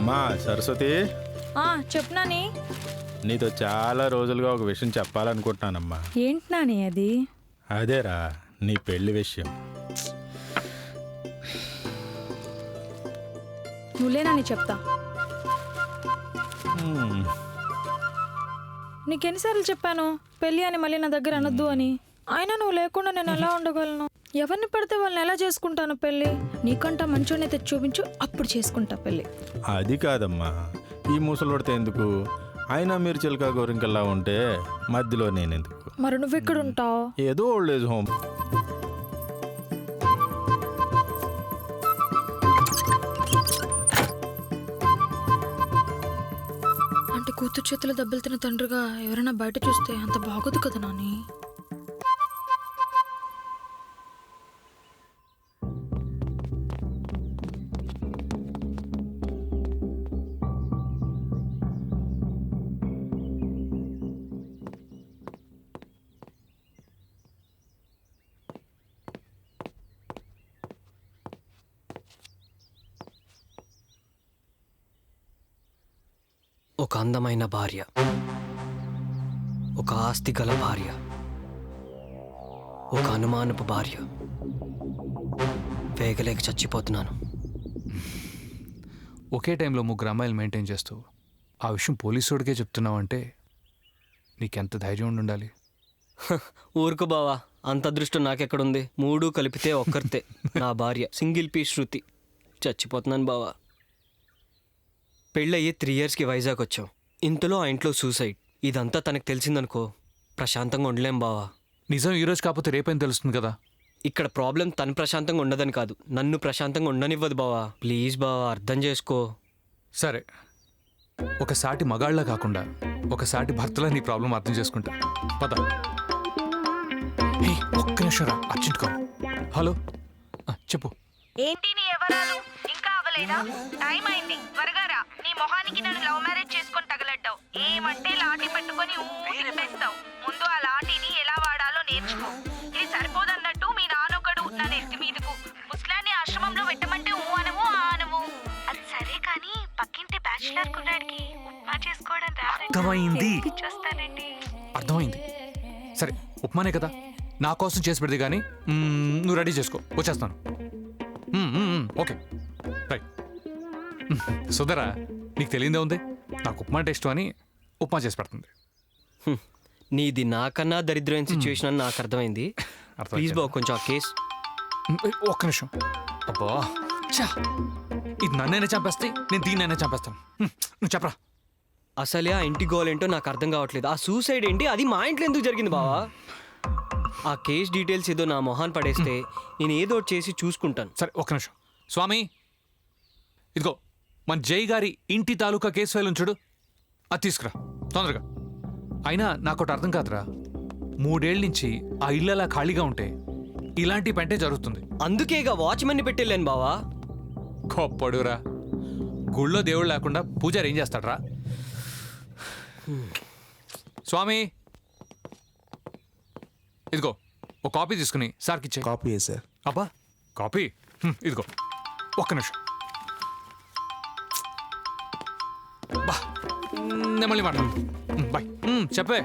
అమ్మా సరస్వతి, చెప్పు నాని. నీతో చాలా రోజులుగా ఒక విషయం చెప్పాలనుకుంటున్నానమ్మా. ఏంటి నాని అది? అదేరా నీ పెళ్లి విషయం. నువ్వులే నాని చెప్తా. నీకెన్నిసార్లు చెప్పాను పెళ్ళి అని మళ్ళీ నా దగ్గర అనొద్దు అని? అయినా నువ్వు లేకుండా నేను ఎలా ఉండగలను? ఎవరిని పడితే వాళ్ళని ఎలా చేసుకుంటాను పెళ్ళి? నీకంటా మంచోనే తెచ్చి చూపించు, అప్పుడు చేసుకుంటా పెళ్ళి. అది కాదమ్మా, ఈ ముసలు పడితే ఎందుకు? అయినా మీరు చిలక గోరింకల్లా ఉంటే మధ్యలో నేనెందుకు? మరి నువ్వు ఎక్కడ ఉంటావు? ఏదో ఓల్డ్ ఏజ్ హోమ్. అంటే కూతురు చేతులు దెబ్బలు తిన్న తండ్రిగా ఎవరైనా బయట చూస్తే అంత బాగోదు కదా నాని. ఒక అందమైన భార్య, ఒక ఆస్తి గల భార్య, ఒక అనుమానపు భార్య. వేగలేక చచ్చిపోతున్నాను. ఒకే టైంలో 3 అమ్మాయిలు మెయింటైన్ చేస్తూ ఆ విషయం పోలీసుడికే చెప్తున్నావు అంటే నీకెంత ధైర్యం ఉండాలి? ఊరుకు బావా, అంత అదృష్టం నాకెక్కడుంది? 3 కలిపితే ఒక్కరితే నా భార్య, సింగిల్ పీస్ శృతి. చచ్చిపోతున్నాను బావా. పెళ్ళయ్యి 3 ఇయర్స్కి వైజాగ్ వచ్చాం. ఇంతలో ఆ ఇంట్లో సూసైడ్. ఇదంతా తనకు తెలిసిందనుకో, ప్రశాంతంగా ఉండలేం బావా. నిజం ఈరోజు కాకపోతే రేపేం తెలుస్తుంది కదా. ఇక్కడ ప్రాబ్లం తను ప్రశాంతంగా ఉండదని కాదు, నన్ను ప్రశాంతంగా ఉండనివ్వదు బావా. ప్లీజ్ బావా, అర్థం చేసుకో. సరే, ఒక సాటి మగాళ్ళ కాకుండా ఒక సాటి భర్తలా నీ ప్రాబ్లం అర్థం చేసుకుంటా. పద. ఒక్క నిమిషం రా, అర్జెంట్ కాల్. హలో, చెప్పు. ఏంటి నీ ఎవరాలు ఇంకా అవ్వలేదా? టైం అయింది, త్వరగా రా. నీ మొహానికి నన్ను లవ్ మ్యారేజ్ చేసుకొని తగలడ్డావు. ఏమంటే లాఠీ పట్టుకొని తిప్పేస్తావు. ముందు ఆ లాఠీని ఎలా వాడాలో నేర్చుకో. ఇది సరిపోదన్నట్టు మీ నాన్నొకడు నా నెత్తి మీదకు ముస్లాన్ని ఆశ్రమంలో పెట్టమంటే అనవు అనవు. అది సరే కానీ పక్కింటి బ్యాచిలర్ కుర్రాడికి ఉప్మా చేసుకోవడం అర్థమైంది. చూస్తానండి. అర్థమైంది. సరే, ఉప్మానే కదా, నా కోసం చేసి పెడితే కానీ నువ్వు రెడీ చేసుకో, వచ్చేస్తాను. Okay, right. సుధరా, నీకు తెలియదే ఉంది, నాకు ఉప్మా అంటే ఇష్టం అని ఉప్మా చేసి పెడుతుంది. నీది నాకన్నా దరిద్రమైన సిచ్యువేషన్ అని నాకు అర్థమైంది. ప్లీజ్ బావ, కొంచెం ఆ కేసు. ఒక్క నిమిషం. అబ్బా, చా, ఇది నన్నైనా చంపేస్తే నేను దీన్నైనా చంపేస్తాను. నువ్వు చెప్పరా. అసలే ఆ ఇంటి గోల్ ఏంటో నాకు అర్థం కావట్లేదు. ఆ సూసైడ్ ఏంటి? అది మా ఇంట్లో ఎందుకు జరిగింది బావా? ఆ కేస్ డీటెయిల్స్ ఏదో నా మొహాన్ పడేస్తే నేను ఏదో చేసి చూసుకుంటాను. సరే, ఒక్క నిమిషం. స్వామి, ఇదిగో మన జై గారి ఇంటి తాలూకా కేసు ఫైల్ ఉంచుడు, అది తీసుకురా తొందరగా. అయినా నాకోటి అర్థం కాదురా, 3 ఏళ్ళ నుంచి ఆ ఇల్లు అలా ఖాళీగా ఉంటే ఇలాంటి పెంటే జరుగుతుంది. అందుకేగా వాచ్మెన్ని పెట్టెళ్ళాను బావా. గొప్పడురా, గుళ్ళో దేవుడు లేకుండా పూజారి ఏం చేస్తాడరా? స్వామి, ఇదిగో ఒక కాపీ తీసుకుని సార్కి ఇచ్చే. Copy sir. అబ్బా, కాపీ ఇదిగో. ఒక్క నిమిషం. బా, నేను మళ్ళీ మాట్లాడు. బాయ్. చెప్పే.